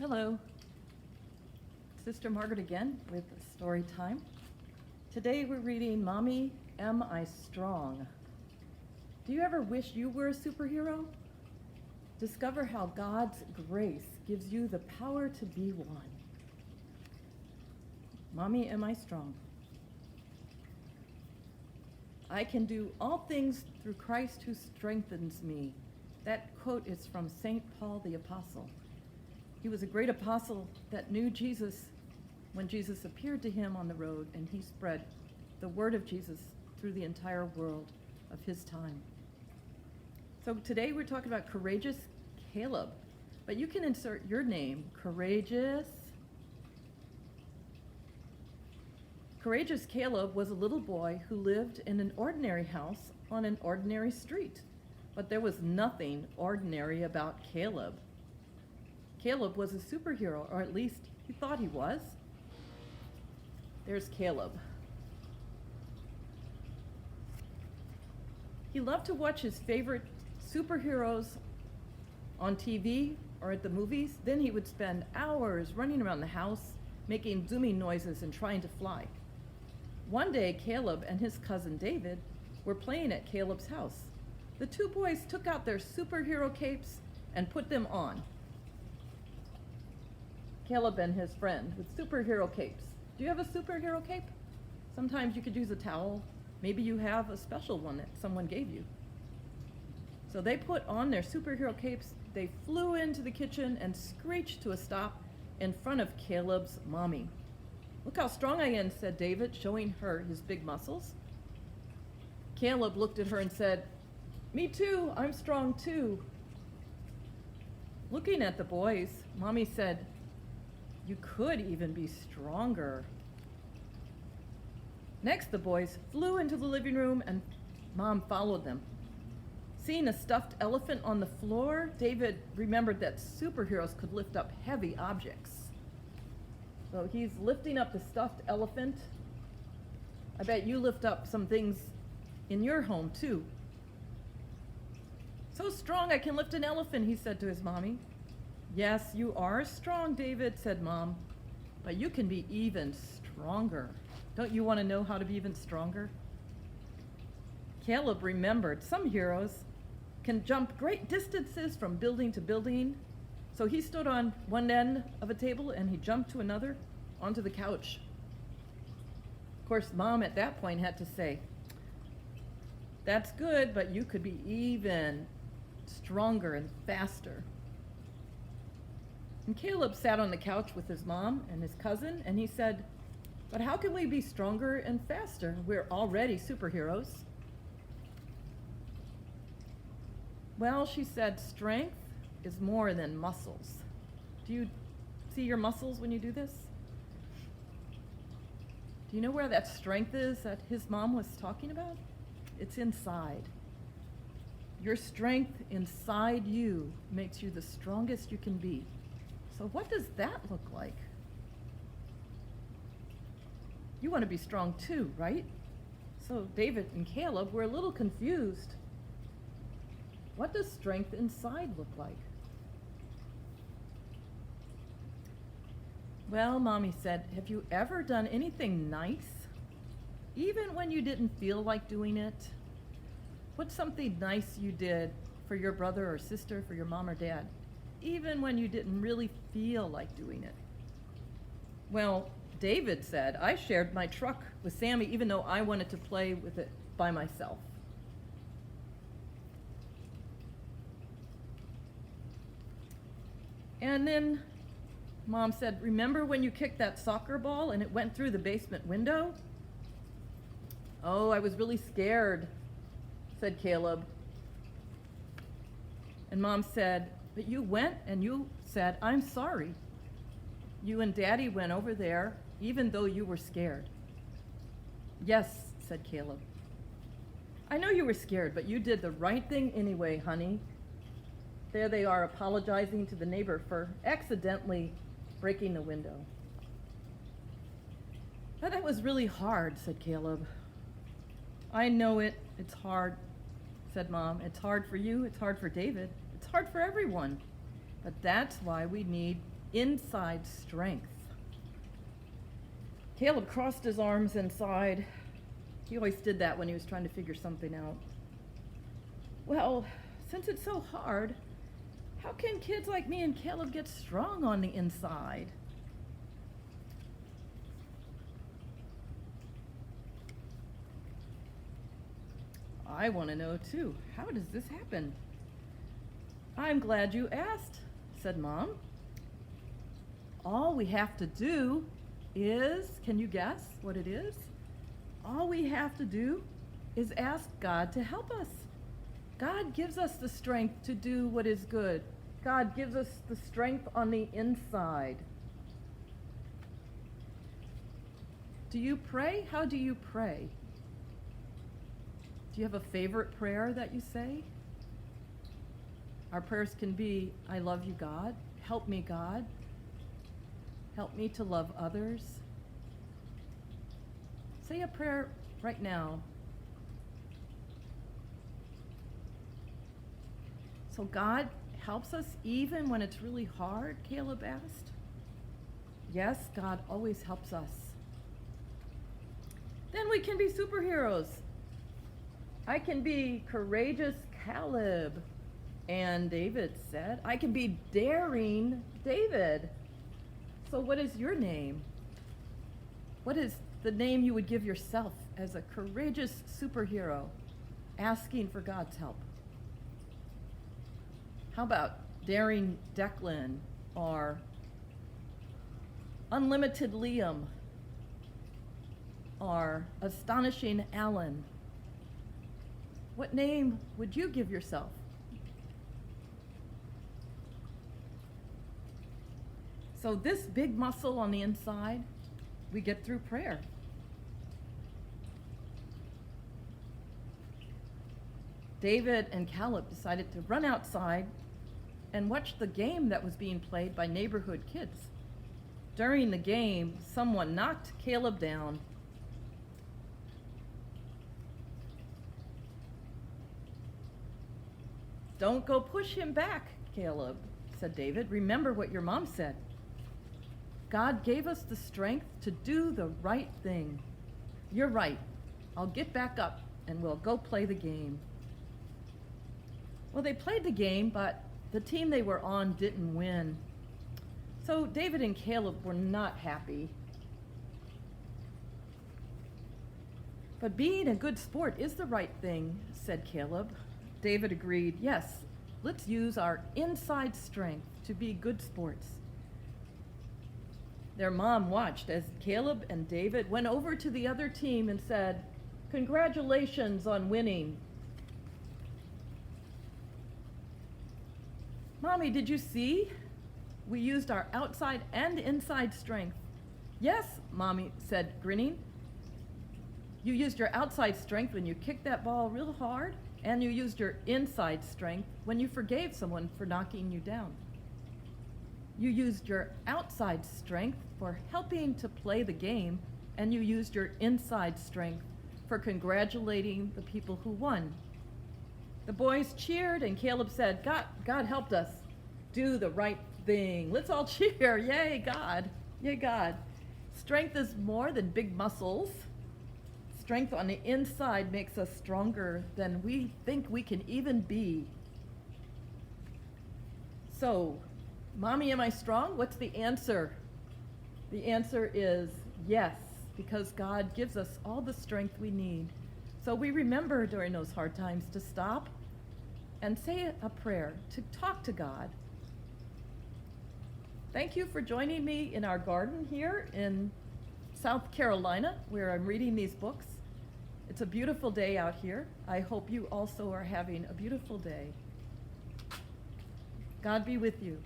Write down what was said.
Hello, Sister Margaret again with story time. Today we're reading Mommy, Am I Strong? Do you ever wish you were a superhero? Discover how God's grace gives you the power to be one. Mommy, am I strong? I can do all things through Christ who strengthens me. That quote is from St. Paul the Apostle. He was a great apostle that knew Jesus when Jesus appeared to him on the road, and he spread the word of Jesus through the entire world of his time. So today we're talking about courageous Caleb, but you can insert your name, Courageous. Courageous Caleb was a little boy who lived in an ordinary house on an ordinary street, but there was nothing ordinary about Caleb. Caleb was a superhero, or at least he thought he was. There's Caleb. He loved to watch his favorite superheroes on TV or at the movies. Then he would spend hours running around the house, making zooming noises and trying to fly. One day, Caleb and his cousin David were playing at Caleb's house. The two boys took out their superhero capes and put them on. Caleb and his friend with superhero capes. Do you have a superhero cape? Sometimes you could use a towel. Maybe you have a special one that someone gave you. So they put on their superhero capes, they flew into the kitchen and screeched to a stop in front of Caleb's mommy. Look how strong I am, said David, showing her his big muscles. Caleb looked at her and said, Me too, I'm strong too. Looking at the boys, Mommy said, You could even be stronger. Next, the boys flew into the living room and Mom followed them. Seeing a stuffed elephant on the floor, David remembered that superheroes could lift up heavy objects. So he's lifting up the stuffed elephant. I bet you lift up some things in your home too. So strong I can lift an elephant, he said to his mommy. Yes, you are strong, David, said Mom, but you can be even stronger. Don't you want to know how to be even stronger? Caleb remembered some heroes can jump great distances from building to building. So he stood on one end of a table and he jumped to another onto the couch. Of course, Mom at that point had to say, That's good, but you could be even stronger and faster. And Caleb sat on the couch with his mom and his cousin, and he said, But how can we be stronger and faster? We're already superheroes. Well, she said, strength is more than muscles. Do you see your muscles when you do this? Do you know where that strength is that his mom was talking about? It's inside. Your strength inside you makes you the strongest you can be. So what does that look like? You want to be strong too, right? So David and Caleb were a little confused. What does strength inside look like? Well, Mommy said, have you ever done anything nice? Even when you didn't feel like doing it? What's something nice you did for your brother or sister, for your mom or dad? Even when you didn't really feel like doing it? Well, David said, I shared my truck with Sammy even though I wanted to play with it by myself. And then Mom said, remember when you kicked that soccer ball and it went through the basement window? Oh, I was really scared, said Caleb. And Mom said, but you went and you said, I'm sorry. You and Daddy went over there even though you were scared. Yes, said Caleb. I know you were scared, but you did the right thing anyway, honey. There they are apologizing to the neighbor for accidentally breaking the window. But that was really hard, said Caleb. I know it. It's hard, said Mom. It's hard for you. It's hard for David. It's hard for everyone. But that's why we need inside strength. Caleb crossed his arms inside. He always did that when he was trying to figure something out. Well, since it's so hard, how can kids like me and Caleb get strong on the inside? I want to know too. How does this happen? I'm glad you asked, said Mom. All we have to do is, can you guess what it is? All we have to do is ask God to help us. God gives us the strength to do what is good. God gives us the strength on the inside. Do you pray? How do you pray? Do you have a favorite prayer that you say? Our prayers can be, I love you, God. Help me, God. Help me to love others. Say a prayer right now. So God helps us even when it's really hard, Caleb asked. Yes, God always helps us. Then we can be superheroes. I can be courageous Caleb, and David said. I can be daring David. So what is your name? What is the name you would give yourself as a courageous superhero asking for God's help? How about daring Declan or unlimited Liam or astonishing Alan? What name would you give yourself? So this big muscle on the inside, we get through prayer. David and Caleb decided to run outside and watch the game that was being played by neighborhood kids. During the game, someone knocked Caleb down. Don't go push him back, Caleb, said David. Remember what your mom said. God gave us the strength to do the right thing. You're right. I'll get back up and we'll go play the game. Well, they played the game, but the team they were on didn't win. So David and Caleb were not happy. But being a good sport is the right thing, said Caleb. David agreed, yes, let's use our inside strength to be good sports. Their mom watched as Caleb and David went over to the other team and said, congratulations on winning. Mommy, did you see? We used our outside and inside strength. Yes, Mommy said, grinning. You used your outside strength when you kicked that ball real hard, and you used your inside strength when you forgave someone for knocking you down. You used your outside strength for helping to play the game, and you used your inside strength for congratulating the people who won. The boys cheered, and Caleb said, God helped us do the right thing. Let's all cheer. Yay, God. Yay, God. Strength is more than big muscles. Strength on the inside makes us stronger than we think we can even be. So, Mommy, am I strong? What's the answer? The answer is yes, because God gives us all the strength we need. So we remember during those hard times to stop and say a prayer, to talk to God. Thank you for joining me in our garden here in South Carolina, where I'm reading these books. It's a beautiful day out here. I hope you also are having a beautiful day. God be with you.